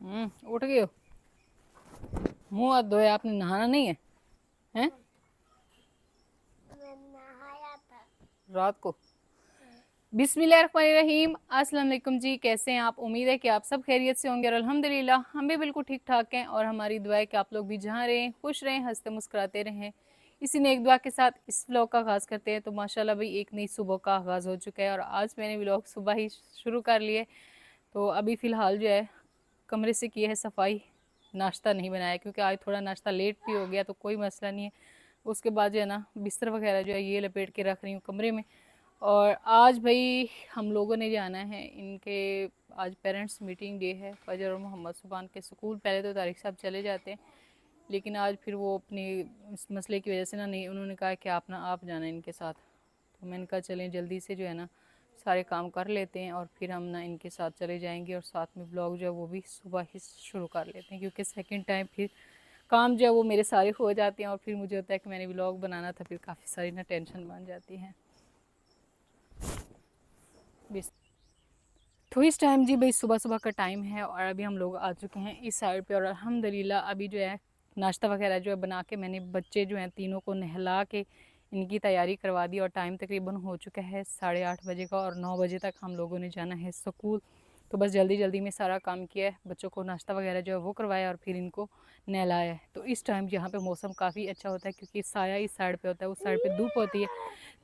उठ गए हो? मुंह हाथ धोए, आपने नहाना नहीं है? हैं? नहाया था रात को। बिस्मिल्लाहिर्रहमानिर्रहीम। अस्सलाम वालेकुम जी, कैसे हैं आप? उम्मीद है कि आप सब खैरियत से होंगे और अल्हम्दुलिल्लाह हम भी बिल्कुल ठीक ठाक हैं। और हमारी दुआ है कि आप लोग भी जहाँ रहें खुश रहें, हंसते मुस्कुराते रहें। इसी ने एक दुआ के साथ इस व्लॉग का आगाज़ करते हैं। तो माशाल्लाह भाई एक नई सुबह का आगाज़ हो चुका है और आज मैंने व्लॉग सुबह ही शुरू कर लिए। तो अभी फ़िलहाल जो है कमरे से किए है सफाई, नाश्ता नहीं बनाया क्योंकि आज थोड़ा नाश्ता लेट भी हो गया, तो कोई मसला नहीं है। उसके बाद जो है ना बिस्तर वगैरह जो है ये लपेट के रख रही हूँ कमरे में। और आज भाई हम लोगों ने जाना है इनके, आज पेरेंट्स मीटिंग डे है। फजर और मोहम्मद सुबान के स्कूल पहले तो तारिक साहब चले जाते हैं, लेकिन आज फिर वो अपने इस मसले की वजह से ना नहीं, उन्होंने कहा कि आप जाना इनके साथ। तो मैंने कहा चलें जल्दी से जो है ना सारे काम कर लेते हैं और फिर हम ना इनके साथ चले जाएंगे और साथ में ब्लॉग जो है वो भी सुबह ही शुरू कर लेते हैं, क्योंकि सेकंड टाइम फिर काम जो है वो मेरे सारे हो जाते हैं और फिर मुझे होता है कि मैंने ब्लॉग बनाना था, फिर काफ़ी सारी ना टेंशन बन जाती है। तो इस टाइम जी भाई सुबह सुबह का टाइम है और अभी हम लोग आ चुके हैं इस साइड पे और अल्हम्दुलिल्लाह अभी जो है नाश्ता वगैरह जो है बना के मैंने बच्चे जो हैं तीनों को नहला के इनकी तैयारी करवा दी और टाइम तकरीबन हो चुका है 8:30 बजे का और 9 बजे तक हम लोगों ने जाना है स्कूल। तो बस जल्दी जल्दी में सारा काम किया है, बच्चों को नाश्ता वगैरह जो है वो करवाया और फिर इनको नहलाया है। तो इस टाइम यहाँ पे मौसम काफ़ी अच्छा होता है क्योंकि साया इस साइड पे होता है, उस साइड पे धूप होती है।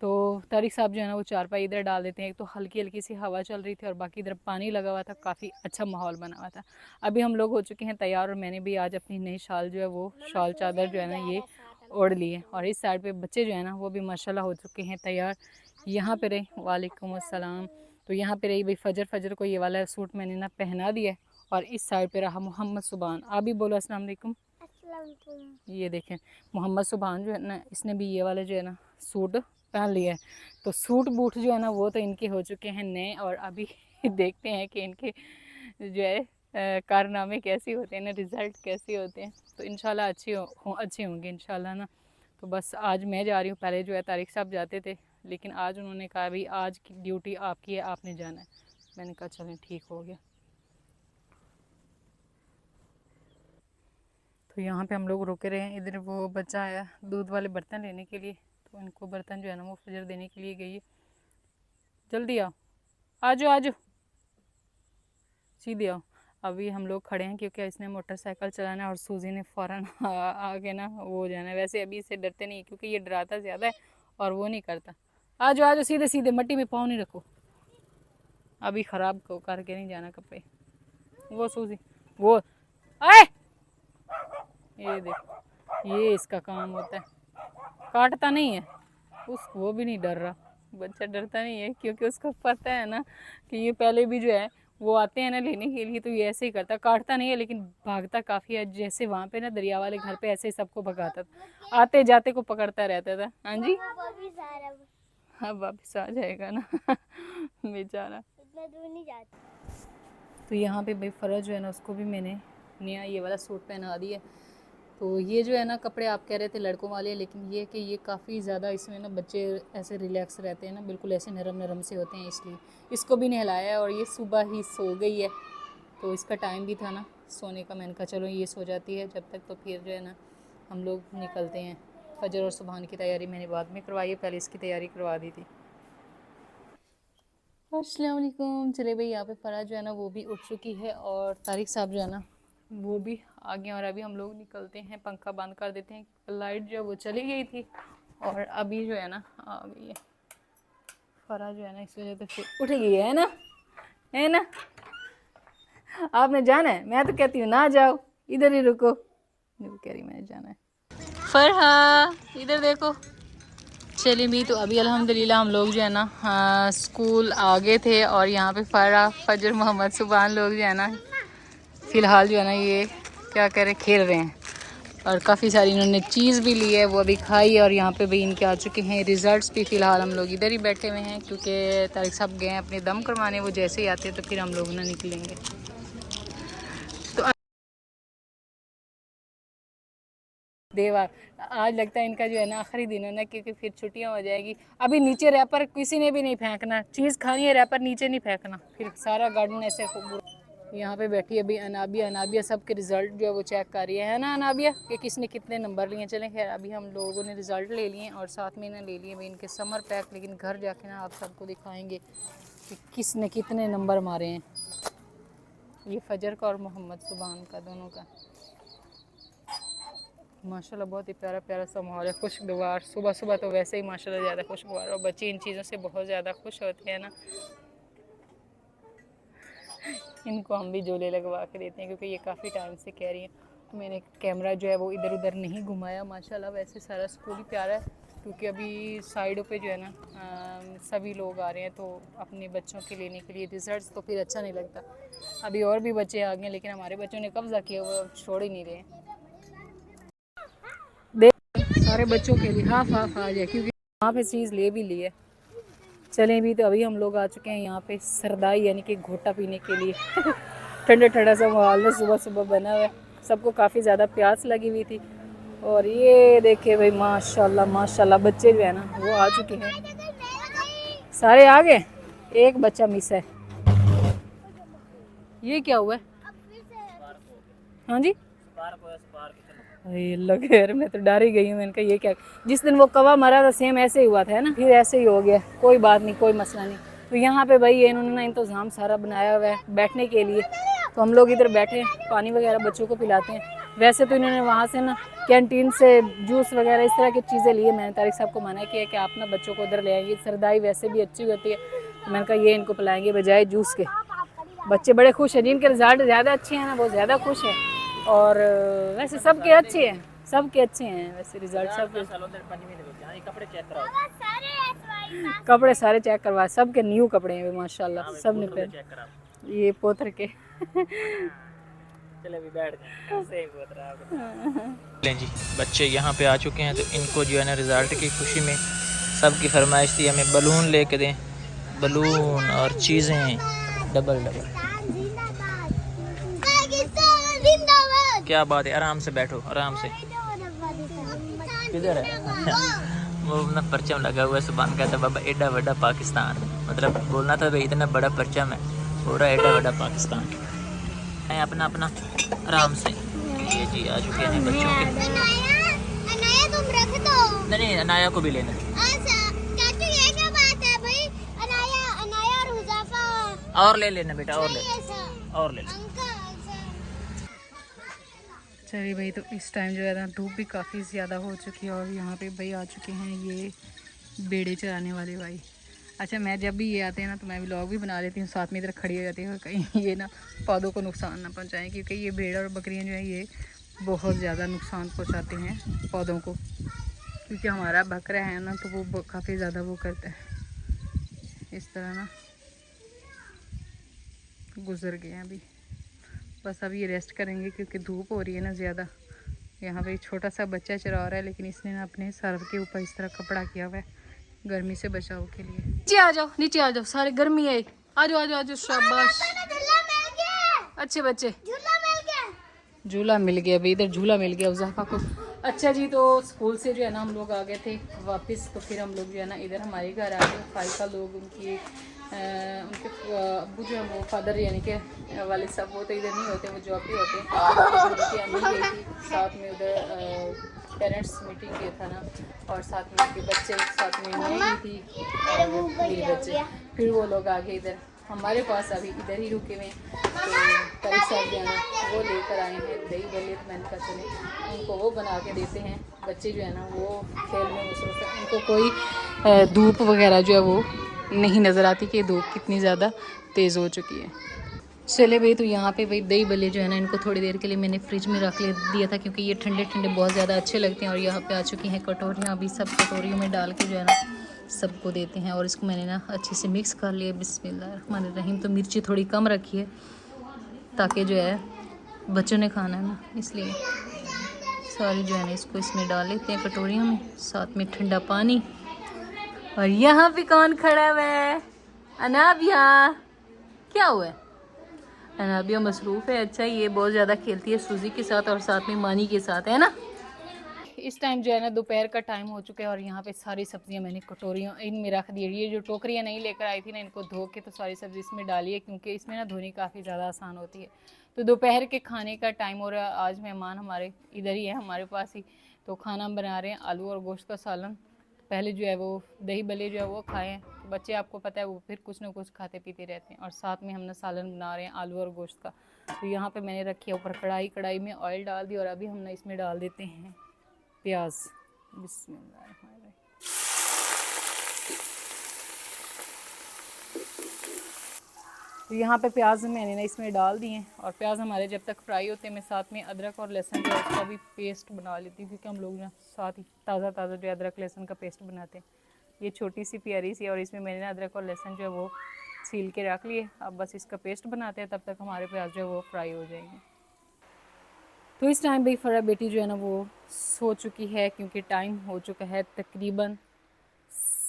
तो तारिक साहब जो है ना वो चारपाई इधर डाल देते हैं। एक तो हल्की हल्की सी हवा चल रही थी और बाकी इधर पानी लगा हुआ था, काफ़ी अच्छा माहौल बना हुआ था। अभी हम लोग हो चुके हैं तैयार और मैंने भी आज अपनी नई शाल जो है वो शॉल चादर जो है ना ये ओढ़ ली है। और इस साइड पे बच्चे जो है ना वो भी माशाल्लाह हो चुके हैं तैयार। यहाँ पे रही, वालेकुम अस्सलाम। तो यहाँ पे रही भाई फजर, फजर को ये वाला सूट मैंने ना पहना दिया है और इस साइड पे रहा मोहम्मद सुबान। आप भी बोलो अस्सलाम वालेकुम। ये देखें मोहम्मद सुबान जो है ना इसने भी ये वाले जो है ना सूट पहन लिया है। तो सूट बूट जो है ना वो तो इनके हो चुके हैं नए और अभी देखते हैं कि इनके जो है कारनामे कैसे होते हैं ना, रिज़ल्ट कैसे होते हैं। तो इंशाल्लाह अच्छे होंगे इंशाल्लाह ना। तो बस आज मैं जा रही हूँ, पहले जो है तारिक साहब जाते थे लेकिन आज उन्होंने कहा भाई आज की ड्यूटी आपकी है, आपने जाना है। मैंने कहा चलें ठीक हो गया। तो यहाँ पे हम लोग रुके रहे हैं, इधर वो बच्चा आया दूध वाले बर्तन लेने के लिए, तो इनको बर्तन जो है ना वो फजर देने के लिए गई है। जल्दी आओ, आ जाओ आ जाओ, सीधे आओ। अभी हम लोग खड़े हैं क्योंकि इसने मोटरसाइकिल चलाना है और सूजी ने फ़ौरन आगे ना वो हो जाना है। वैसे अभी इससे डरते नहीं क्योंकि ये डराता ज़्यादा है और वो नहीं करता। आ जाओ सीधे सीधे, मट्टी में पाँव नहीं रखो। अभी ख़राब को करके नहीं जाना कपड़े। वो सूजी वो आए, ये देखो ये इसका काम होता है, काटता नहीं है। वो भी नहीं डर रहा, बच्चा डरता नहीं है क्योंकि उसको पता है ना कि ये पहले भी जो है वो आते हैं ना लेने के लिए, तो ये ऐसे ही करता, काटता नहीं है लेकिन भागता काफ़ी है। जैसे वहाँ पे ना दरिया वाले घर पे ऐसे ही सबको भगाता था, आते जाते को पकड़ता रहता था। हाँ जी, हाँ वापिस आ जाएगा ना बेचारा। इतना दूर नहीं जाता। तो यहाँ पे भाई फ़रज जो है ना उसको भी मैंने नया ये वाला सूट पहना दिया। तो ये जो है ना कपड़े आप कह रहे थे लड़कों वाले, लेकिन ये कि ये काफ़ी ज़्यादा इसमें ना बच्चे ऐसे रिलैक्स रहते हैं ना, बिल्कुल ऐसे नरम नरम से होते हैं, इसलिए इसको भी नहलाया है और ये सुबह ही सो गई है। तो इसका टाइम भी था ना सोने का, मैंने कहा चलो ये सो जाती है जब तक, तो फिर जो है ना हम लोग निकलते हैं। फजर और सुबहान की तैयारी मैंने बाद में करवाई है, पहले इसकी तैयारी करवा दी थी। अस्सलाम वालेकुम। चले भाई यहाँ पे फ़रा जो है ना वो भी उठ चुकी है और तारिक साहब जो है ना वो भी आ गए और अभी हम लोग निकलते हैं। पंखा बंद कर देते हैं, लाइट जो है वो चली गई थी और अभी जो है ना आ गई है। फ़रा जो है ना इस वजह से फिर उठ गई है ना, है ना। आपने जाना है, मैं तो कहती हूँ ना जाओ, इधर ही रुको। नहीं कह रही मैंने जाना है। फरहा इधर देखो। चलिए भी, तो अभी अल्हम्दुलिल्लाह हम लोग जो है ना स्कूल आ गए थे और यहाँ पे फ़रा फजर मोहम्मद सुबान लोग जो है ना फ़िलहाल जो है ना ये क्या कह रहे खेल रहे हैं और काफ़ी सारी इन्होंने चीज़ भी ली है वो अभी खाई। और यहाँ पे भी इनके आ चुके हैं रिज़ल्ट्स भी। फ़िलहाल हम लोग इधर ही बैठे हुए हैं क्योंकि तारिक साहब गए हैं अपने दम करवाने, वो जैसे ही आते हैं तो फिर हम लोग ना निकलेंगे। तो देवा आज लगता है इनका जो है ना आखिरी दिन है ना, क्योंकि फिर छुट्टियां हो जाएगी। अभी नीचे रैपर किसी ने भी नहीं फेंकना, चीज़ खानी है रैपर नीचे नहीं फेंकना, फिर सारा गार्डन ऐसे यहाँ पे बैठी अभी अनाबिया। अनाबिया सबके रिज़ल्ट जो है वो चेक कर रही है ना अनाबिया, कि किसने कितने नंबर लिए। चलें खैर, अभी हम लोगों ने रिज़ल्ट ले लिए और साथ में ना ले लिए भाई इनके समर पैक। लेकिन घर जाके ना आप सबको दिखाएंगे कि किसने कितने नंबर मारे हैं। ये फजर का और मोहम्मद सुभान का, दोनों का माशाल्लाह बहुत ही प्यारा प्यारा सा माहौल है, खुशगवार। सुबह सुबह तो वैसे ही माशाल्लाह ज़्यादा खुशगवार, और बच्चे इन चीज़ों से बहुत ज़्यादा खुश होते हैं ना। इनको हम भी झोले लगवा के देते हैं क्योंकि ये काफ़ी टाइम से कह रही हैं। तो मैंने कैमरा जो है वो इधर उधर नहीं घुमाया। माशाल्लाह वैसे सारा स्कूल ही प्यारा है, क्योंकि अभी साइडों पे जो है ना सभी लोग आ रहे हैं, तो अपने बच्चों के लेने के लिए रिजल्ट्स, तो फिर अच्छा नहीं लगता। अभी और भी बच्चे आ गए, लेकिन हमारे बच्चों ने कब्जा किया हुआ, छोड़ ही नहीं रहे। देख सारे बच्चों के लिए हाफ हाफ आ जाए, क्योंकि वहाँ पे चीज़ ले भी ली है। चलें भी, तो अभी हम लोग आ चुके हैं यहाँ पे सरदाई यानी कि घोटा पीने के लिए। ठंडा ठंडा सा माहौल में सुबह सुबह बना हुआ है, सबको काफ़ी ज़्यादा प्यास लगी हुई थी। और ये देखे भाई माशाल्लाह माशाल्लाह, बच्चे जो है ना वो आ चुके हैं, सारे आ गए, एक बच्चा मिस है। ये क्या हुआ है? हाँ जी, अरे लगे यार, मैं तो डर ही गई हूँ। मैंने कहा ये क्या, जिस दिन वो कौवा मरा था सेम ऐसे ही हुआ था, है ना, फिर ऐसे ही हो गया। कोई बात नहीं, कोई मसला नहीं। तो यहाँ पे भाई इन्होंने ना इंतज़ाम सारा बनाया हुआ है बैठने के लिए, तो हम लोग इधर बैठे हैं, पानी वगैरह बच्चों को पिलाते हैं। वैसे तो इन्होंने वहाँ से ना कैंटीन से जूस वगैरह इस तरह की चीज़ें लिए। मैंने तारिक साहब को मना किया कि आप ना बच्चों को उधर ले आएंगे, सरदाई वैसे भी अच्छी होती है, तो मैंने कहा ये इनको पिलाएंगे बजाय जूस के। बच्चे बड़े खुश हैं, जिनके रिजल्ट ज़्यादा अच्छे हैं ना वो ज़्यादा खुश हैं। और वैसे सबके अच्छे हैं, सबके अच्छे हैं वैसे रिजल्ट सब। कपड़े सारे चेक करवाए, सबके न्यू कपड़े हैं माशाल्लाह, सब ने पहने। ये पोतर के चले भी बैठ जाए जी। बच्चे यहाँ पे आ चुके हैं, तो इनको जो है ना रिज़ल्ट की खुशी में सबकी फरमाइश थी हमें बलून लेके दें, बलून और चीज़ें डबल डबल। क्या बात है, आराम से बैठो, आराम से। किधर है? वो अपना परचम लगा हुआ है, सुभान कहता बाबा एडा बड़ा पाकिस्तान, मतलब बोलना था भाई इतना बड़ा परचम है, पूरा एडा बड़ा पाकिस्तान है। अपना अपना आराम से। ये जी आ चुके हैं बच्चों के। अनाया तुम रख दो। नहीं, अनाया को भी लेना। चाचू ये क्या बात है भाई? अनाया और हुज़ैफा और ले लेना बेटा, और ले लेना। चलिए भाई, तो इस टाइम जो है ना धूप भी काफ़ी ज़्यादा हो चुकी है, और यहाँ पे भाई आ चुके हैं ये बेड़े चराने वाले भाई। अच्छा, मैं जब भी ये आते हैं ना तो मैं व्लॉग भी बना लेती हूँ, साथ में इधर खड़ी हो जाती हूँ, कहीं ये ना पौधों को नुकसान ना पहुँचाएं, क्योंकि ये भेड़ और बकरियाँ जो है ये बहुत ज़्यादा नुकसान पहुँचाते हैं पौधों को। क्योंकि हमारा बकरा है ना तो वो काफ़ी ज़्यादा वो करता है, इस तरह ना गुजर गए हैं अभी। बस अभी ये रेस्ट करेंगे क्योंकि धूप हो रही है ना ज़्यादा। यहाँ पे एक छोटा सा बच्चा चरा रहा है, लेकिन इसने ना अपने सर के ऊपर इस तरह कपड़ा किया हुआ है गर्मी से बचाव के लिए। नीचे आ जाओ, नीचे आ जाओ, सारे गर्मी है। आ जाओ आ जाओ आ जाओ, शाबाश अच्छे बच्चे। झूला मिल गया भाई, इधर झूला मिल गया उज़ैफा को। अच्छा जी, तो स्कूल से जो है ना हम लोग आ गए थे वापस, तो फिर हम लोग जो है ना इधर हमारे घर आ गए। फाइका लोग उनके अब्बू जो है वो फादर यानी कि वाले सब वो तो इधर नहीं होते, वो जॉब पे होते हैं। उनकी अम्मी गई थी साथ में, उधर पेरेंट्स मीटिंग किया था ना, और साथ में उनके बच्चे, साथ में मैं भी थी और मेरे बच्चे। फिर वो लोग आ गए इधर हमारे पास, अभी इधर ही रुके हुए हैं। तो तारिक साहब जो है ना वो लेकर आए हैं दही भल्ले, तो मैंने कहा चले उनको वो बना के देते हैं। बच्चे जो है ना वो खेल में मसरूफ़ है, उनको कोई धूप वगैरह जो है वो नहीं नज़र आती कि धूप कितनी ज़्यादा तेज़ हो चुकी है। चले भाई, तो यहाँ पे भाई दही भल्ले जो है ना इनको थोड़ी देर के लिए मैंने फ्रिज में रख दिया था, क्योंकि ये ठंडे ठंडे बहुत ज़्यादा अच्छे लगते हैं। और यहाँ पे आ चुकी हैं कटोरियाँ, अभी सब कटोरियों में डाल के जो है ना सबको देते हैं। और इसको मैंने ना अच्छे से मिक्स कर लिया। बिस्मिल्लाहिर्रहमानिर्रहीम। तो मिर्ची थोड़ी कम रखी है ताकि जो है बच्चों ने खाना है ना, इसलिए सारी जो है ना इसको इसमें डाल लेते हैं कटोरियों में, साथ में ठंडा पानी। और यहाँ पे कौन खड़ा हुआ है? अनाबिया। क्या हुआ है? अनाबिया मसरूफ़ है। अच्छा, ये बहुत ज़्यादा खेलती है सूजी के साथ और साथ में मानी के साथ, है ना। इस टाइम जो है ना दोपहर का टाइम हो चुका है और यहाँ पे सारी सब्जियाँ मैंने कटोरियों इनमें रख दी है। ये जो टोकरियाँ नहीं लेकर आई थी ना, इनको धो के तो सारी सब्जी इसमें डाली है, क्योंकि इसमें ना धोनी काफ़ी ज़्यादा आसान होती है। तो दोपहर के खाने का टाइम हो रहा है। आज मेहमान हमारे इधर ही है, हमारे पास ही। तो खाना हम बना रहे हैं आलू और गोश्त का सालन। पहले जो है वो दही भल्ले जो है वो खाए हैं। तो बच्चे आपको पता है वो फिर कुछ ना कुछ खाते पीते रहते हैं, और साथ में हमने सालन बना रहे हैं आलू और गोश्त का। तो यहाँ पे मैंने रखी है ऊपर कढ़ाई, कढ़ाई में ऑयल डाल दी और अभी हमने इसमें डाल देते हैं प्याज। बिस्मिल्लाहिर्रहमानिर्रहीम। तो यहाँ पे प्याज मैंने ना इसमें डाल दिए हैं, और प्याज हमारे जब तक फ्राई होते हैं मैं साथ में अदरक और लहसुन जो है उसका भी पेस्ट बना लेती हूँ, क्योंकि हम लोग ना साथ ही ताज़ा ताज़ा जो है अदरक लहसुन का पेस्ट बनाते हैं। ये छोटी सी प्यारी सी, और इसमें मैंने ना अदरक और लहसुन जो है वो छील के रख लिए। अब बस इसका पेस्ट बनाते हैं, तब तक हमारे प्याज जो है वो फ्राई हो जाएंगे। तो इस टाइम भाई फ़रा बेटी जो है ना वो सो चुकी है, क्योंकि टाइम हो चुका है तकरीबन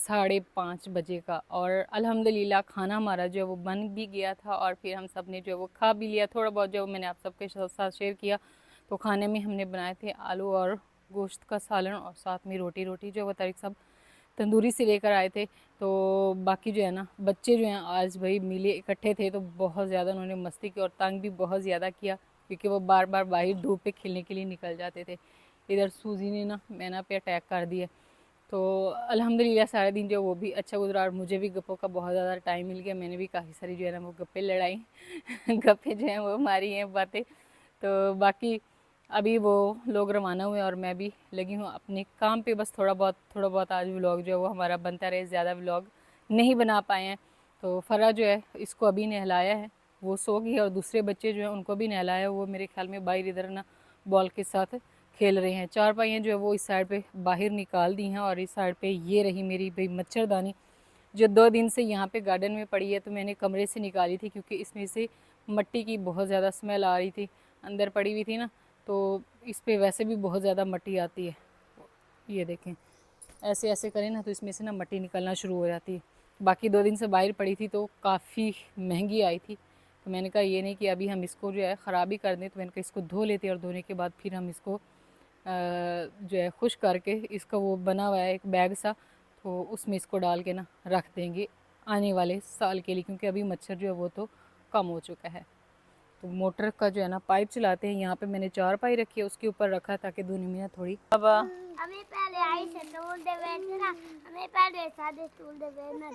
5:30 बजे का। और अल्हम्दुलिल्लाह खाना हमारा जो है वो बन भी गया था, और फिर हम सब ने जो है वो खा भी लिया। थोड़ा बहुत जो मैंने आप सबके साथ शेयर किया। तो खाने में हमने बनाए थे आलू और गोश्त का सालन, और साथ में रोटी जो वो तारिक साहब तंदूरी से लेकर आए थे। तो बाकी जो है ना बच्चे जो हैं आज भाई मिले इकट्ठे थे, तो बहुत ज़्यादा उन्होंने मस्ती की और तंग भी बहुत ज़्यादा किया, क्योंकि वो बार बार बाहर धूप पे खेलने के लिए निकल जाते थे। इधर सूजी ने ना मैना पे अटैक कर दिया। तो अल्हम्दुलिल्लाह सारा दिन जो वो भी अच्छा गुजरा, और मुझे भी गप्पों का बहुत ज़्यादा टाइम मिल गया। मैंने भी काफ़ी सारी जो है ना वो गप्पे लड़ाई गप्पे जो हैं वो मारी हैं बातें। तो बाकी अभी वो लोग रवाना हुए और मैं भी लगी हूँ अपने काम पे। बस थोड़ा बहुत आज व्लॉग जो है वो हमारा बनता रहे, ज़्यादा व्लॉग नहीं बना पाए हैं। तो फ़रा जो है इसको अभी नहलाया है, वो सो गई है, और दूसरे बच्चे जो हैं उनको भी नहलाया है। वो मेरे ख्याल में बाहर इधर ना बॉल के साथ खेल रहे हैं। चार पाइयाँ जो है वो इस साइड पे बाहर निकाल दी हैं, और इस साइड पे ये रही मेरी भाई मच्छरदानी, जो 2 दिन से यहाँ पे गार्डन में पड़ी है। तो मैंने कमरे से निकाली थी, क्योंकि इसमें से मट्टी की बहुत ज़्यादा स्मेल आ रही थी, अंदर पड़ी हुई थी ना। तो इस पे वैसे भी बहुत ज़्यादा मट्टी आती है। ये देखें, ऐसे ऐसे करें ना तो इसमें से ना मट्टी निकलना शुरू हो जाती है। बाकी 2 दिन से बाहर पड़ी थी तो काफ़ी महंगी आई थी। तो मैंने कहा ये नहीं कि अभी हम इसको जो है ख़राबी कर दें, तो मैंने कहा इसको धो लेते, और धोने के बाद फिर हम इसको जो है खुश करके इसका वो बना हुआ है एक बैग सा, तो उसमें इसको डाल के ना रख देंगे आने वाले साल के लिए, क्योंकि अभी मच्छर जो है वो तो कम हो चुका है। तो मोटर का जो है ना पाइप चलाते हैं। यहाँ पे मैंने 4 पाई रखी है, उसके ऊपर रखा ताकि धोने में ना थोड़ी अब हमें पहले आई से स्टूल दे बैठे ना, हमें पहले सादे स्टूल दे बैठना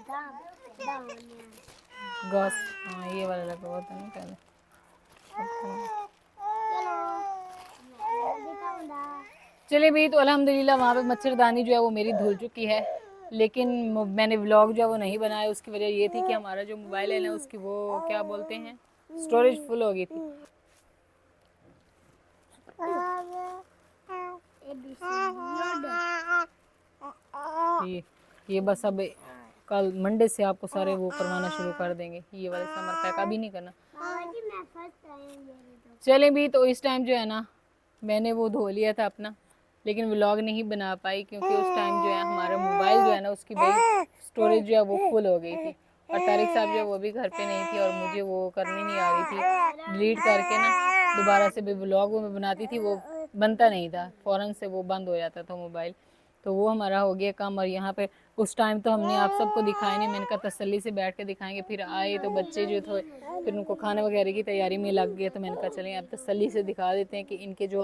दाम गैस। हाँ ये वाला लगा हुआ था ना पहले। चले भाई, तो अल्हम्दुलिल्लाह वहाँ पे मच्छरदानी जो है वो मेरी धुल चुकी है, लेकिन मैंने व्लॉग जो है वो नहीं बनाया। उसकी वजह ये थी कि हमारा जो मोबाइल है ना उसकी वो क्या बोलते हैं स्टोरेज फुल हो गई थी। ये बस अब कल मंडे से आपको सारे वो करवाना शुरू कर देंगे। ये वाले समर पैक अभी नहीं करना। चलें भी, तो इस टाइम जो है ना मैंने वो धो लिया था अपना, लेकिन व्लॉग नहीं बना पाई, क्योंकि उस टाइम जो है हमारा मोबाइल जो है ना उसकी भाई स्टोरेज जो है वो फुल हो गई थी, और तारिक साहब जो है वो भी घर पे नहीं थी, और मुझे वो करनी नहीं आ रही थी। डिलीट करके ना दोबारा से भी व्लॉग वो मैं बनाती थी, वो बनता नहीं था, फ़ौरन से वो बंद हो जाता था मोबाइल। तो वो हमारा हो गया काम। और यहाँ पे उस टाइम तो हमने आप सबको दिखाया नहीं, मैंने कहा तसल्ली से बैठ के दिखाएंगे। फिर आए तो बच्चे जो थे फिर उनको खाने वगैरह की तैयारी में लग गए, तो मैंने कहा चलें अब तसल्ली से दिखा देते हैं कि इनके जो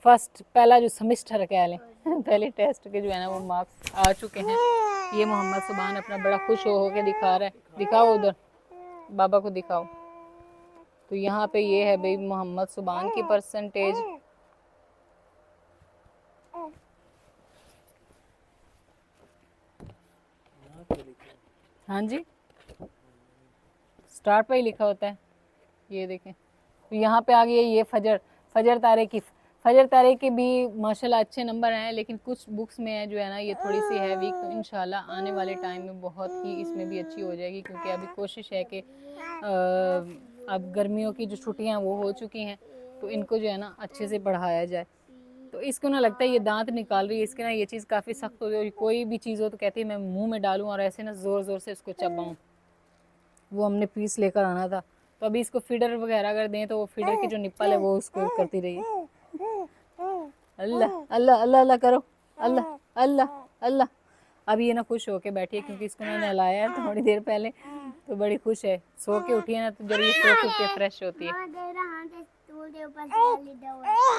पहला जो सेमेस्टर कह लें पहले टेस्ट के जो है ना वो मार्क्स आ चुके हैं। ये मोहम्मद सुबान अपना बड़ा खुश हो के दिखा रहा है। दिखाओ उधर, बाबा को दिखाओ। तो यहाँ पे ये है भाई मोहम्मद सुबान की परसेंटेज। हाँ जी, स्टार्ट पे ही लिखा होता है, ये देखें। तो यहाँ पे आ गई है ये फजर तारे के भी माशाल्लाह अच्छे नंबर हैं, लेकिन कुछ बुक्स में जो है ना ये थोड़ी सी है वीक। तो इंशाल्लाह आने वाले टाइम में बहुत ही इसमें भी अच्छी हो जाएगी, क्योंकि अभी कोशिश है कि अब गर्मियों की जो छुट्टियाँ वो हो चुकी हैं, तो इनको जो है ना अच्छे से पढ़ाया जाए। तो इसको ना लगता है ये दांत निकाल रही है, इसके ना ये चीज़ काफ़ी सख्त हो गई। कोई भी चीज़ हो तो कहती है मैं मुँह में डालूँ और ऐसे ना ज़ोर ज़ोर से इसको चबाऊँ। वो हमने पीस लेकर आना था, तो अभी इसको फीडर वगैरह अगर दें तो वो फीडर की जो निप्पल है वो उसको करती रही है। अल्लाह अल्लाह अल्लाह अल्लाह करो, अल्लाह अल्लाह अल्लाह। अब ये ना खुश होके बैठी है क्योंकि इसको मैंने नहलाया है थोड़ी देर पहले, तो बड़ी खुश है। सो के उठी है ना, तो जब ये सो के उठ के फ्रेश होती है।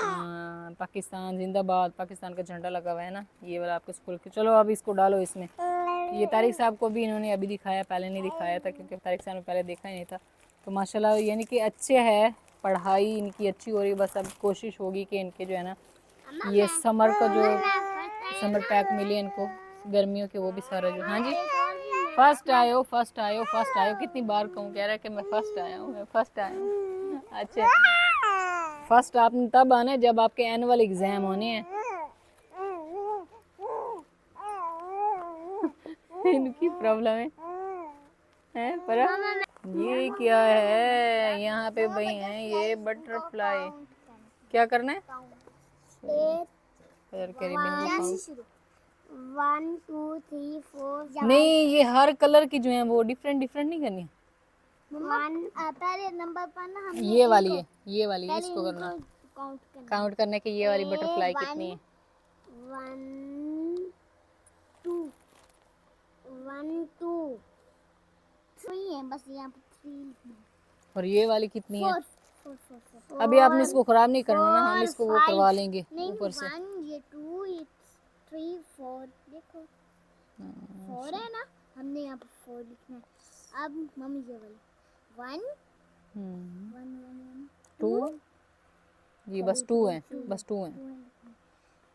हाँ, पाकिस्तान जिंदाबाद, पाकिस्तान का झंडा लगा हुआ है ना, ये वाला आपके स्कूल के। चलो अब इसको डालो इसमें। ये तारिक साहब को भी इन्होंने अभी दिखाया, पहले नहीं दिखाया था क्योंकि तारिक साहब ने पहले देखा ही नहीं था। तो माशाल्लाह यानी कि अच्छे है, पढ़ाई इनकी अच्छी हो रही है। बस अब कोशिश होगी कि इनके जो है ना, ये समर का जो समर पैक मिले इनको गर्मियों के, वो भी सारा जो। हाँ जी, फर्स्ट आए हो, फर्स्ट आए हो, फर्स्ट आए हो। कितनी बार कहूँ, कह रहा है कि मैं फर्स्ट आया हूँ, मैं फर्स्ट आया हूँ। अच्छा, फर्स्ट आपने तब आना है जब आपके एनुअल एग्जाम होने हैं। इनकी प्रॉब्लम है पर ये क्या है यहाँ पे भाई है ये बटरफ्लाई। क्या करना है? One two three four. नहीं, ये हर कलर की जो है वो डिफरेंट डिफरेंट नहीं करनी। पहले नंबर पर ना हम ये वाली है, ये वाली है, इसको करना काउंट करने के। ये वाली बटरफ्लाई कितनी है? 1 2 1 2 3 है, बस यहाँ पे 3। और ये वाली कितनी है? 4 अभी आपने इसको खराब नहीं करना ना, हम इसको वो करवा लेंगे ऊपर से। 1 ये 2 ये 3 4। देखो 4 है ना, हमने यहाँ पे 4 लिखना है। अब मम्मी ये वाली 1 1 1 2, ये बस 2 है, बस 2 है।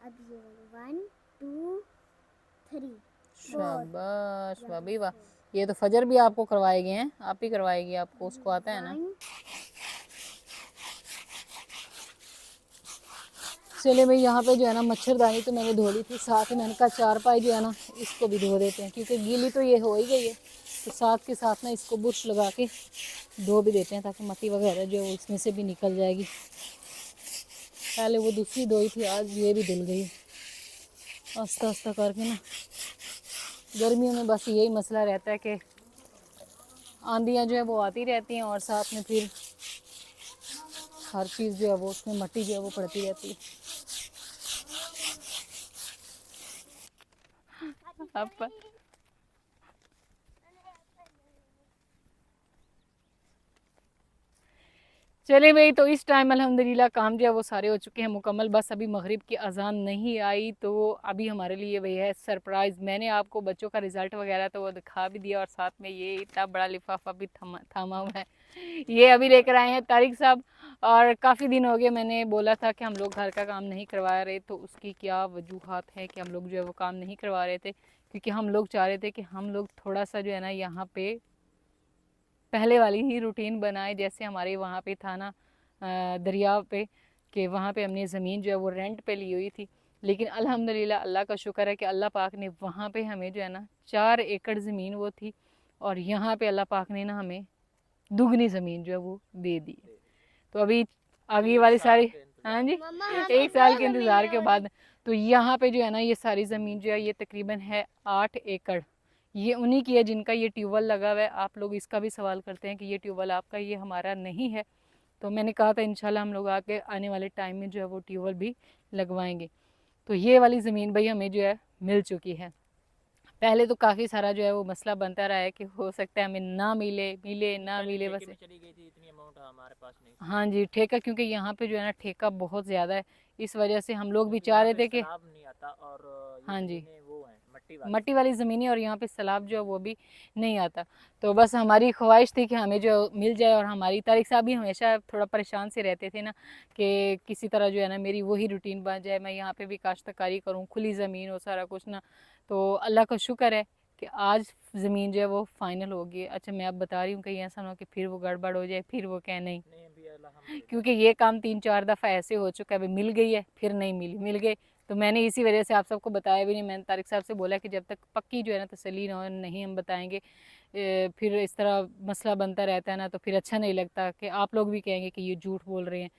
अब ये वाली 1 2 3। शाबाश भाभी वाह। ये तो फजर भी आपको करवाए गए हैं, आप ही करवाएगी, आपको उसको आता है ना। चले भाई, यहाँ पे जो है ना मच्छरदानी तो मैंने धो ली थी, साथ ही मैंने कहा चारपाई जो है ना इसको भी धो देते हैं क्योंकि गीली तो ये हो ही गई है। तो साथ के साथ ना इसको बुरश लगा के धो भी देते हैं ताकि मट्टी वगैरह जो इसमें से भी निकल जाएगी। पहले वो दूसरी धोई थी, आज ये भी धुल गई। आस्ता आस्ता करके ना, गर्मियों में बस यही मसला रहता है कि आंधियाँ जो है वो आती रहती हैं और साथ में फिर हर चीज़ जो है वो उसमें मट्टी जो है वो पड़ती रहती है। अब चले भाई, तो इस टाइम अल्हम्दुलिल्लाह काम जो है वो सारे हो चुके हैं मुकम्मल। बस अभी मगरिब की अजान नहीं आई, तो अभी हमारे लिए वही है सरप्राइज़। मैंने आपको बच्चों का रिज़ल्ट वगैरह तो वो दिखा भी दिया और साथ में ये इतना बड़ा लिफाफा भी थामा हुआ है। ये अभी लेकर आए हैं तारिक साहब। और काफ़ी दिन हो गए मैंने बोला था कि हम लोग घर का काम नहीं करवा रहे, तो उसकी क्या वजूहत है कि हम लोग जो है वो काम नहीं करवा रहे थे, क्योंकि हम लोग चाह रहे थे कि हम लोग थोड़ा सा जो है ना यहाँ पे पहले वाली ही रूटीन बनाए जैसे हमारे वहाँ पे था ना दरिया पे, कि वहाँ पे हमने ज़मीन जो है वो रेंट पे ली हुई थी। लेकिन अल्हम्दुलिल्लाह अल्लाह का शुक्र है कि अल्लाह पाक ने वहाँ पे हमें जो है ना 4 एकड़ ज़मीन वो थी, और यहाँ पे अल्लाह पाक ने ना हमें दुगनी ज़मीन जो है वो दे दी। तो अभी आगे वाली सारी, हाँ जी, 1 साल के इंतज़ार के बाद तो यहाँ पे जो है ना ये सारी ज़मीन जो है ये तकरीबन है 8 एकड़। ये उन्हीं की है जिनका ये ट्यूबवेल लगा हुआ है। आप लोग इसका भी सवाल करते हैं कि ये ट्यूबवेल आपका, ये हमारा नहीं है। तो मैंने कहा था इंशाल्लाह हम लोग आके आने वाले टाइम में जो है वो ट्यूबवेल भी लगवाएंगे। तो ये वाली ज़मीन भाई हमें जो है मिल चुकी है। पहले तो काफ़ी सारा जो है वो मसला बनता रहा है कि हो सकता है हमें ना मिले, मिले ना मिले, बस चली गई थी, इतनी अमाउंट हमारे पास नहीं। हाँ जी, ठेका, क्योंकि यहाँ पे जो है ना ठेका बहुत ज़्यादा है, इस वजह से हम लोग भी चाह रहे थे कि नहीं आता, और हाँ जी वो है मट्टी वाली ज़मीनें, और यहाँ पे सैलाब जो है वो भी नहीं आता। तो बस हमारी ख्वाहिश थी कि हमें जो मिल जाए। और हमारी तारिक साहब भी हमेशा थोड़ा परेशान से रहते थे ना कि किसी तरह जो है ना मेरी वही रूटीन बन जाए, मैं यहाँ पे भी काश्तकारी करूँ, खुली ज़मीन हो सारा कुछ ना। तो अल्लाह का शुक्र है कि आज ज़मीन जो है वो फ़ाइनल हो गई। अच्छा, मैं अब बता रही हूँ कहीं ऐसा ना हो कि फिर वो गड़बड़ हो जाए, फिर वो कहे नहीं, क्योंकि ये काम 3-4 दफ़ा ऐसे हो चुका है, अभी मिल गई है फिर नहीं मिली, मिल गई। तो मैंने इसी वजह से आप सबको बताया भी नहीं। मैंने तारिक साहब से बोला कि जब तक पक्की जो है ना तसल्ली ना हो नहीं हम बताएंगे। फिर इस तरह मसला बनता रहता है ना, तो फिर अच्छा नहीं लगता कि आप लोग भी कहेंगे कि ये झूठ बोल रहे हैं।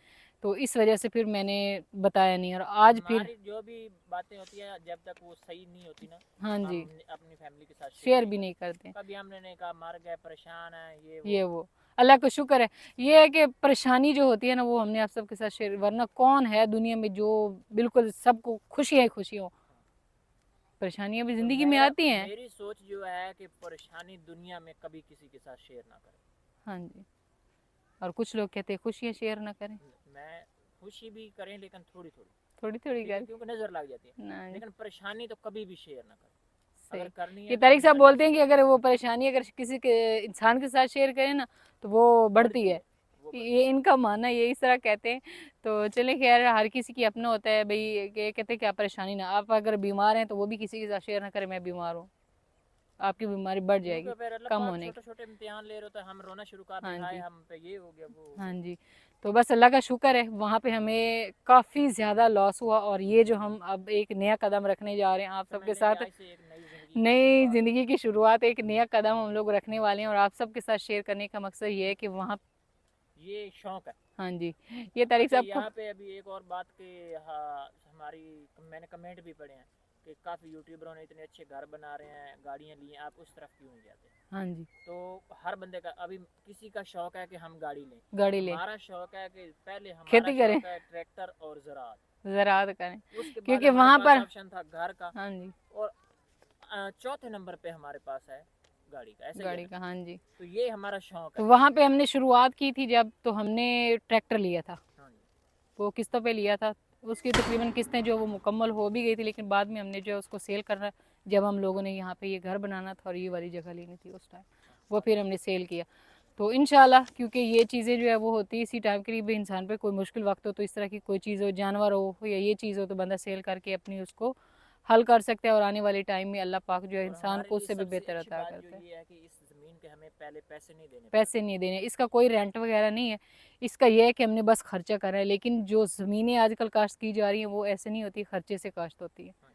तो इस वजह से फिर मैंने बताया नहीं। और आज फिर जो भी बातें होती है जब तक वो सही नहीं होती ना, हाँ जी, अपनी फैमिली के साथ शेयर भी नहीं करते। कभी हमने नहीं कहा मर गए, परेशान है, ये वो अल्लाह का शुक्र है। ये है कि परेशानी जो होती है ना वो हमने आप सबके साथ शेयर, वरना कौन है दुनिया में जो बिल्कुल सबको खुशियाँ ही खुशी हो। परेशानियां भी तो जिंदगी में आती हैं। मेरी सोच जो है कि परेशानी दुनिया में कभी किसी के साथ शेयर ना करें। हाँ जी। और कुछ लोग कहते हैं खुशियाँ शेयर ना करें। मैं खुशी भी करें लेकिन थोड़ी थोड़ी, थोड़ी थोड़ी ठीक है, कर क्योंकि नजर लग जाती है। ना। लेकिन परेशानी तो कभी भी शेयर ना करें। अगर सही। करनी ये है तो तारिक अपने साहब अल्लाह बोलते से हैं कि करें। अगर वो परेशानी अगर किसी के इंसान के साथ शेयर करें ना तो वो बढ़ती है। वो ये इनका मानना ये इस तरह कहते हैं। तो चले खैर, हर किसी की अपना होता है भाई, कि कहते हैं क्या परेशानी ना, आप अगर बीमार हैं तो वो भी किसी के साथ शेयर ना करें मैं बीमार हूँ, आपकी बीमारी बढ़ क्योंकि जाएगी फिर अल्लाह कम पाक होने की। छोटे छोटे इम्तिहान ले रहे होते हैं, हम रोना शुरू कर हाँ दें, हाय जी। हम पे ये हो गया वो हो हाँ गया। जी। तो बस अल्लाह का शुक्र है, वहाँ पे हमें काफ़ी ज़्यादा लॉस हुआ, और ये जो हम अब एक नया कदम रखने जा रहे हैं आप समझ सबके लें कि साथ, आज से एक नई जिंदगी की नई शुरुआत। ज़िंदगी की शुरुआत, एक नया कदम हम लोग रखने वाले हैं, और आप सबके साथ शेयर करने का मकसद ये है कि वहाँ। ये शौक है। हाँ जी। ये तारिक अच्छा साहब को। यहाँ पे अभी एक और बात कि हाँ, हमारी मैंने कमेंट भी पढ़े हैं कि काफ़ी यूट्यूबरों ने इतने अच्छे घर बना रहे हैं, गाड़ियाँ ली हैं, आप उस तरफ क्यों नहीं जाते। हाँ जी। तो हर बंदे का अभी किसी का शौक है कि हम गाड़ी लें, गाड़ी ले हमारा शौक है कि पहले हमारा खेती करें, शौक है ट्रैक्टर और ज़राअत। ज़राअत करें, उसके बाद क्योंकि हमारे वहाँ पास पर। ऑप्शन था घर का, हाँ जी। और चौथे नंबर पे हमारे पास है गाड़ी का, ऐसा ही है गाड़ी ना। का। हाँ जी। तो ये हमारा शौक तो है। वहाँ पे हमने शुरुआत की थी जब, तो हमने ट्रैक्टर लिया था, हाँ जी। वो किस्तों पे लिया था। उसकी तकरीबन किस्तें जो वो मुकम्मल हो भी गई थी, लेकिन बाद में हमने जो है उसको सेल करना, जब हम लोगों ने यहाँ पे ये घर बनाना था और ये वाली जगह लेनी थी उस टाइम, वो फिर हमने सेल किया। तो इंशाल्लाह, क्योंकि ये चीज़ें जो है वो होती है इसी टाइम के लिए भी, इंसान पे कोई मुश्किल वक्त हो तो इस तरह की कोई चीज़ हो, जानवर हो या ये चीज़ हो, तो बंदा सेल करके अपनी उसको हल कर सकता है, और आने वाले टाइम में अल्लाह पाक जो है और इंसान हमारे को लिए उससे भी सबसे बेहतर अच्छी अता बात जो करता है। ये है कि इस ज़मीन के हमें पहले पैसे नहीं देने पैसे पड़ते। नहीं देने, इसका कोई रेंट वगैरह नहीं है, इसका यह है कि हमने बस खर्चा करना है। लेकिन जो ज़मीनें आजकल काश्त की जा रही हैं वो ऐसे नहीं होती, खर्चे से काश्त होती है। हाँ।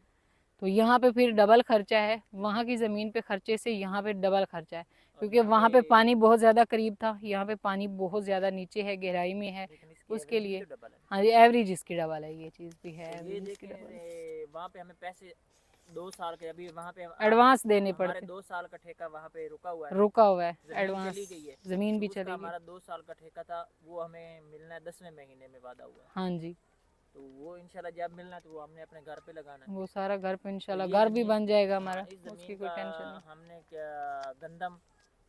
तो यहाँ पे फिर डबल खर्चा है, वहाँ की ज़मीन पे खर्चे से यहाँ पे डबल खर्चा है, और क्योंकि यहाँ पे वहाँ पे पानी बहुत ज़्यादा करीब था, यहाँ पे पानी बहुत ज़्यादा नीचे है, गहराई में है, लेकिन इसकी उसके एवरेज भी लिए। तो डबल है। हाँ जी, एवरेज इसकी डबल है, ये चीज़ भी है, तो ये एवरेज इसकी देखें डबल है। वहाँ पे हमें पैसे 2 साल के, अभी वहाँ पे एडवांस देने हमारे पड़ते, 2 साल का ठेका वहाँ पे रुका हुआ है ना। रुका हुआ है, ज़मीन एडवांस चली गई है, ज़मीन तो भी उसका चलेगी। हमारा 2 साल का ठेका था, वो हमें मिलना है 10वें महीने में, वादा हुआ है। हाँ जी। तो वो इंशाल्लाह जब मिलना है तो वो हमने अपने घर पे लगाना है। वो सारा घर पे तो इंशाल्लाह ये घर भी ज़मीन, बन जाएगा हाँ, हमारा, इस उसकी ज़मीन कोई का टेंशन नहीं। हमने क्या गंदम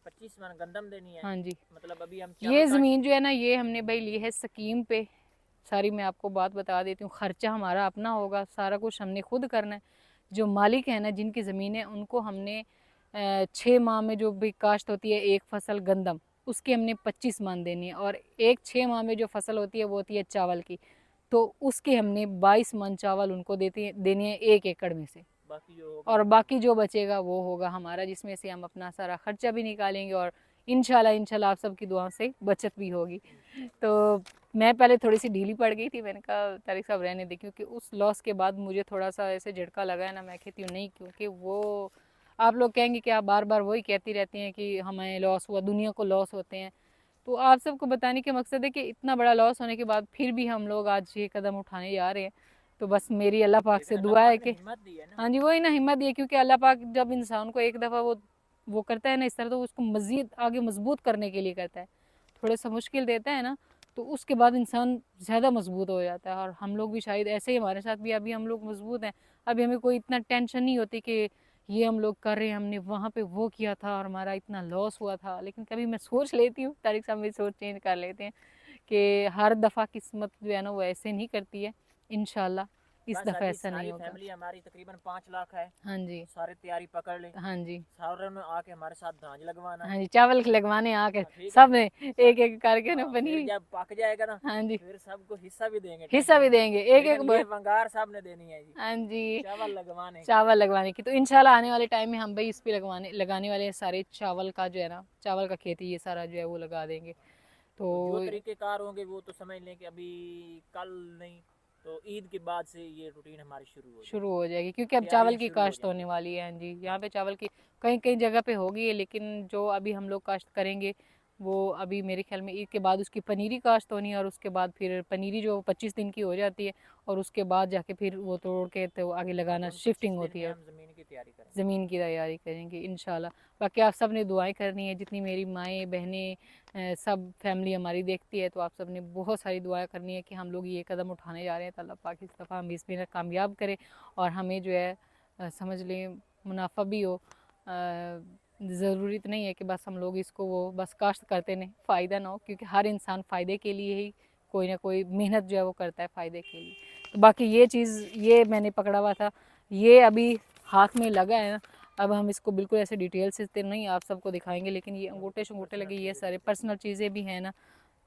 25 मन गंदम देनी है। हाँ जी। मतलब अभी हम चावल ये काट। ज़मीन जो है ना, ये हमने भाई ली है स्कीम पे। सारी मैं आपको बात बता देती हूँ, खर्चा हमारा अपना होगा, सारा कुछ हमने खुद करना है। जो मालिक है ना, जिनकी ज़मीन है, उनको हमने 6 माह में जो भी काश्त होती है एक फसल गंदम, उसकी हमने 25 मन देनी है, और एक 6 माह में जो फसल होती है वो होती है चावल की, तो उसके हमने 22 मन चावल उनको देने हैं 1 एकड़ में से। बाकी जो होगा और वो बाकी जो बचेगा वो होगा हमारा, जिसमें से हम अपना सारा खर्चा भी निकालेंगे, और इंशाल्लाह इंशाल्लाह आप सबकी दुआ से बचत भी होगी। तो मैं पहले थोड़ी सी ढीली पड़ गई थी, मैंने कहा तारिक साहब रहने दे, क्योंकि उस लॉस के बाद मुझे थोड़ा सा ऐसे झटका लगा है ना, मैं कहती हूँ नहीं, क्योंकि वो आप लोग कहेंगे कि आप बार बार वही कहती रहती हैं कि हमें लॉस हुआ, दुनिया को लॉस होते हैं। तो आप सबको बताने के मकसद है कि इतना बड़ा लॉस होने के बाद फिर भी हम लोग आज ये कदम उठाने जा रहे हैं। तो बस मेरी अल्लाह पाक से लेकिन अल्लाह दुआ है पाक ने कि, हिम्मत दी है ना। हाँ जी, वही ना, हिम्मत है, क्योंकि अल्लाह पाक जब इंसान को एक दफ़ा वो करता है ना इस तरह, तो उसको मज़ीद आगे मजबूत करने के लिए करता है। थोड़ा सा मुश्किल देता है ना, तो उसके बाद इंसान ज़्यादा मजबूत हो जाता है, और हम लोग भी शायद ऐसे ही, हमारे साथ भी अभी हम लोग मजबूत हैं। अभी हमें कोई इतना टेंशन नहीं होती कि ये हम लोग कर रहे हैं, हमने वहाँ पे वो किया था और हमारा इतना लॉस हुआ था। लेकिन कभी मैं सोच लेती हूँ, तारिक साहब मेरी सोच चेंज कर लेते हैं, कि हर दफ़ा किस्मत जो है ना वो ऐसे नहीं करती है। इंशाल्लाह इस बस दफ़ा अभी ऐसा नहीं सारी होगा। फैमिली हमारी तकरीबन 5 लाख है। हाँ जी। सारे तैयारी पकड़ ले, हाँ जी। सारों ने आके हमारे साथ धांज लगवाना है। हाँ जी, चावल लगवाने आके ठीक है। सब ने एक एक करके ना हाँ, फिर पनीर। जब पक जाएगा ना, हाँ जी, फिर सबको हिस्सा भी देंगे, हिस्सा टेंशन भी नहीं। देंगे एक एक लेकिन ये वंगार साहब ने देनी है जी, हाँ जी, चावल लगवाने की। चावल लगवाने की। तो इंशाल्लाह आने वाले टाइम में हम भाई इस पे लगाने वाले सारे चावल का जो है ना, चावल का खेती ये सारा जो है वो लगा देंगे। तो जो तो तरीकेकार होंगे वो तो समझ लें कि अभी कल नहीं तो ईद के बाद से ये रूटीन हमारी शुरू हो शुरू जाएगी, हो जाएगी, क्योंकि अब चावल तैयारियां की शुरू हो काश्त होने जाएंगी। वाली है। हाँ जी, यहाँ पे चावल की कहीं कहीं जगह पे होगी है, लेकिन जो अभी हम लोग काश्त करेंगे वो अभी मेरे ख्याल में ईद के बाद उसकी पनीरी काश्त होनी है, और उसके बाद फिर पनीरी जो 25 दिन की हो जाती है, और उसके बाद जाके फिर वो तोड़ के तो आगे अब लगाना उन 25 शिफ्टिंग दिन होती में है। हम ज़मीन की तैयारी करेंगे। ज़मीन की तैयारी करेंगे इंशाल्लाह। बाकी आप सब ने दुआएं करनी है, जितनी मेरी माएँ बहनें सब फैमिली हमारी देखती है, तो आप सब ने बहुत सारी दुआएं करनी है कि हम लोग ये कदम उठाने जा रहे हैं, तो अल्लाह पाक इस दफ़ा हम इसमें कामयाब करे और हमें जो है समझ लें मुनाफा भी हो। ज़रूरी तो नहीं है कि बस हम लोग इसको वो बस काश्त करते नहीं, फ़ायदा ना हो, क्योंकि हर इंसान फ़ायदे के लिए ही कोई ना कोई मेहनत जो है वो करता है फ़ायदे के लिए। तो बाकी ये चीज़ ये मैंने पकड़ा हुआ था, ये अभी हाथ में लगा है ना। अब हम इसको बिल्कुल ऐसे डिटेल से तो नहीं आप सबको दिखाएंगे, लेकिन ये अंगूठे शंगूठे लगे, ये सारे पर्सनल चीज़ें भी हैं ना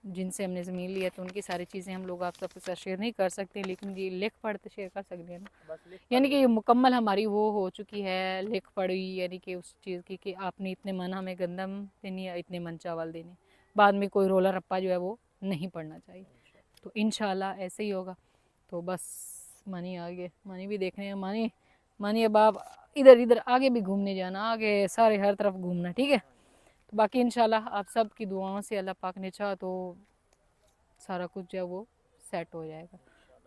जिनसे हमने ज़मीन ली है, तो उनकी सारी चीज़ें हम लोग आप सबके साथ शेयर नहीं कर सकते, लेकिन ये लिख पढ़ तो शेयर कर सकते हैं ना। यानी कि ये मुकम्मल हमारी वो हो चुकी है लिख पढ़ी, यानी कि उस चीज़ की कि आपने इतने मन हमें गंदम देनी है, इतने मन चावल देने, बाद में कोई रोला रप्पा जो है वो नहीं पड़ना चाहिए। तो इंशाल्लाह ऐसे ही होगा। तो बस मानी आगे, मानी भी देखने हैं, मानी अब आप इधर इधर आगे भी घूमने जाना, आगे सारे हर तरफ घूमना, ठीक है। तो बाकी इंशाल्लाह आप सब की दुआओं से अल्लाह पाक ने चाहा तो सारा कुछ जो है वो सेट हो जाएगा।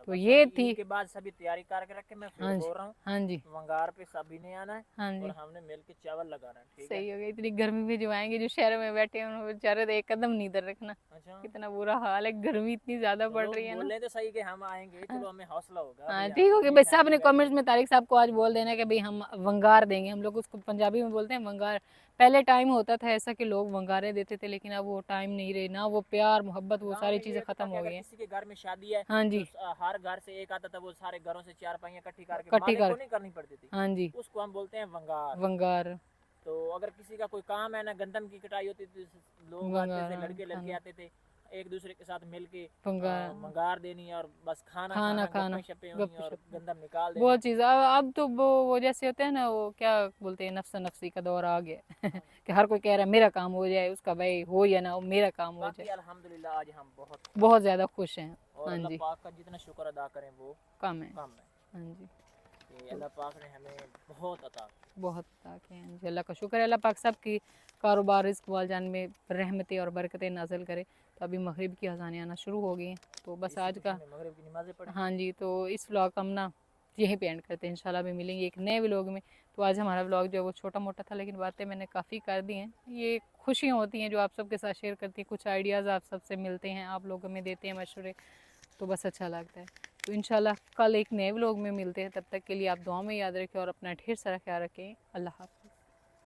तो ये थी के बाद सभी तैयारी करके रखे, मैं फिर हाँ जी, बोल रहा हूँ हाँ जी, वंगार पे सभी ने आना है हाँ जी, और हमने मिल के चावल लगाना है, ठीक है। सही हो गया। इतनी गर्मी में जो आएंगे, जो शहर में बैठे हैं उन्हें बेचारे तो एक कदम नहीं इधर रखना, अच्छा, कितना बुरा हाल है, गर्मी इतनी ज़्यादा पड़ चलो रही है ना। बोले तो सही कि हम आएंगे, चलो हमें हौसला होगा हाँ भाई, ठीक हो हम गया अपनी भाई, साहब फैमिली ने बैठी कमेंट्स है। में तारिक साहब को आज बोल देना कि भाई हम वंगार देंगे, हम लोग उसको पंजाबी में बोलते हैं वंगार। पहले टाइम होता था ऐसा कि लोग वंगारे देते थे, लेकिन अब वो टाइम नहीं रहे ना, वो प्यार मोहब्बत वो गाँव सारी में चीज़ें ये था ख़त्म कि हो अगर गई हैं। किसी के घर में शादी है हाँ तो जी, हर घर से एक आता था, वो सारे घरों से चार पाइयाँ इकट्ठी करके कट्टी मालिक कर, को नहीं करनी पड़ती थी, हाँ जी, उसको हम बोलते हैं वंगार। वंगार, तो अगर किसी का कोई काम है ना, गंदम की कटाई होती थी, लोग आते वंगार, थे, हाँ, लड़के लड़के खाना, आते थे, एक दूसरे के साथ मिल के वंगार, मंगार देनी और बस खाना खाना खाना, खाना, गप्पे शप्पे होनी गप और शप, गंदम निकाल देना। बहुत चीज़। अब तो वो जैसे होते हैं ना, वो क्या बोलते हैं, नफ्सा नफ्सी का दौर आ गया कि हर कोई कह रहा है मेरा काम हो जाए, उसका भाई हो या ना हो, मेरा काम हो बाकी जाए। अल्हम्दुलिल्लाह आज हम बहुत खुश बहुत हैं ज़्यादा खुश हैं। और हाँ अल्लाह जी, पाक का जितना शुक्र अदा करें वो कम है। कम है हाँ जी, कि अल्लाह पाक ने हमें बहुत अता की। बहुत ताकि हैं जी, अल्लाह का शुक्र है। अल्लाह पाक सब की कारोबार रिस्क वालजान में रहमतें और बरकतें नाजिल करे। तो अभी मगरिब की अज़ानें आना शुरू हो गई हैं, तो बस इसी आज खुशी का में मगरिब की नमाज़ें पढ़ी। हाँ जी, तो इस व्लॉग का हम ना यहीं पे एंड करते हैं। इंशाल्लाह भी मिलेंगे एक नए व्लॉग में। तो आज हमारा व्लॉग जो है वो छोटा मोटा था, लेकिन बातें मैंने काफ़ी कर दी हैं। ये खुशियाँ होती हैं जो आप सबके साथ शेयर करती हैं, कुछ आइडियाज़ आप सबसे मिलते हैं, आप लोग हमें देते हैं मशवरे, तो बस अच्छा लगता है। तो इंशाल्लाह कल एक नए व्लॉग में मिलते हैं, तब तक के लिए आप दुआ में याद रखें और अपना ढेर सारा ख्याल रखें। अल्लाह हाफ़िज़।